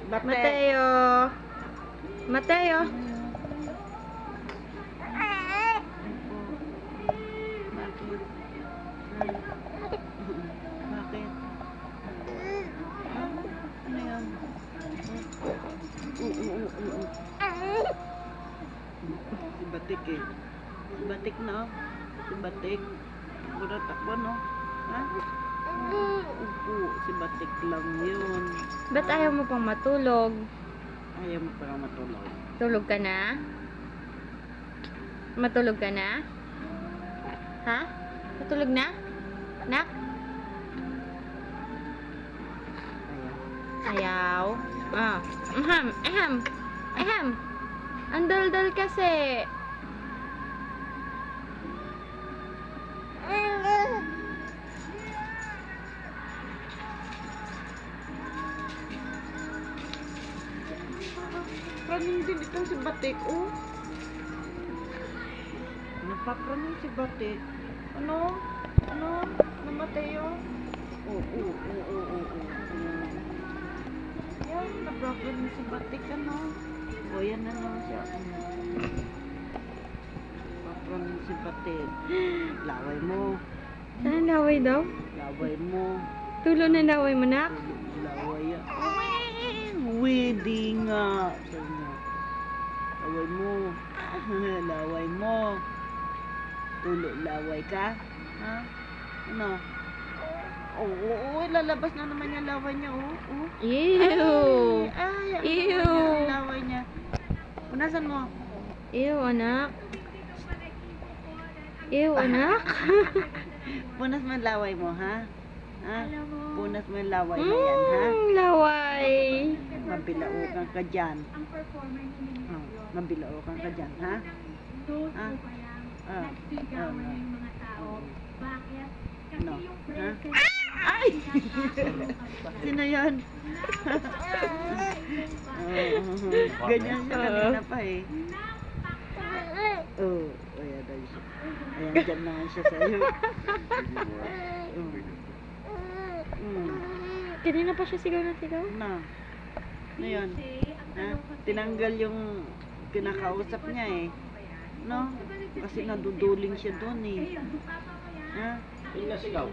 Mateo. Mateo. Bakit? Ano yan? Si Batik eh. Si Batik na. Si Batik. Mura takbo no? Ha? Upo. Si Batik lang yun. Ba't ayaw mo pang matulog? Ayaw mo parang matulog. Tulog ka na? Matulog ka na? Ha? Matulog na? Nak? Ayaw. Ayaw. Ah. Aham. Aham. Aham. Ang dal-dal kasi. Praning din itong si Batik, oh. Napapraning si Batik. Ano? Ano? Namatay yun? Oo. Yan, napapraning si Batik, ano? O, yan na naman siya. Napapraning si Batik. Laway mo. Saan laway daw? Laway mo. Tulo na laway mo, nak? Laway yan. Wedding nga. Sabi niya. Laway mo. Laway mo. Tulo, laway ka? Ha? Ano? Oo, lalabas na naman yung laway niya, oh. Ew! Ay, Ew! ang laway niya. Punasan mo. Ew, anak. Ew, anak. Punas mo yung laway mo, ha? Ha? Punas mo yung laway na yan, ha? Laway. Mabilaukan ka dyan. Mabilaukan ka dyan, ha? Ha? No. Ha? Ay! Sino yan? Ganyan siya kanina pa eh. Oh, ayan na siya. Ayan, dyan naman siya sa'yo. Kanina pa siya sigaw na sigaw? Na. Ano yun? Ha? Tinanggal yung pinakausap niya eh. No? Kasi naduduling siya doon eh. Ha? Yung nasigaw.